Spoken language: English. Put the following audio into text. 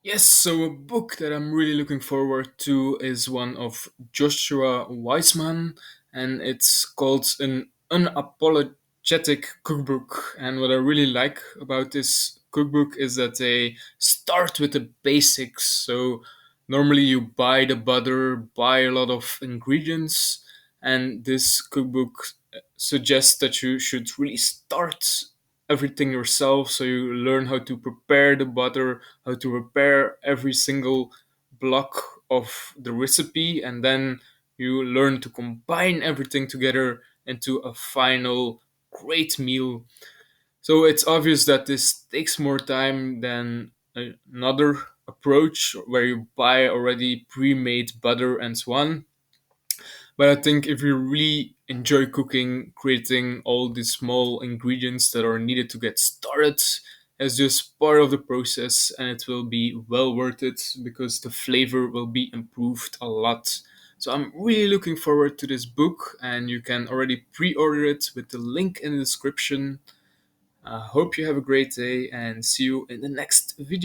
Yes, so a book that I'm really looking forward to is one of Joshua Weissman, and it's called An Unapologetic Cookbook. And what I really like about this cookbook is that they start with the basics. So normally you buy the butter, buy a lot of ingredients, and this cookbook suggests that you should really start everything yourself. So you learn how to prepare the butter, how to prepare every single block of the recipe, and then you learn to combine everything together into a final great meal. So it's obvious that this takes more time than another approach where you buy already pre-made butter and so on. But I think if you really enjoy cooking, creating all these small ingredients that are needed to get started is just part of the process, and it will be well worth it because the flavor will be improved a lot. So I'm really looking forward to this book, and you can already pre-order it with the link in the description. I hope you have a great day and see you in the next video.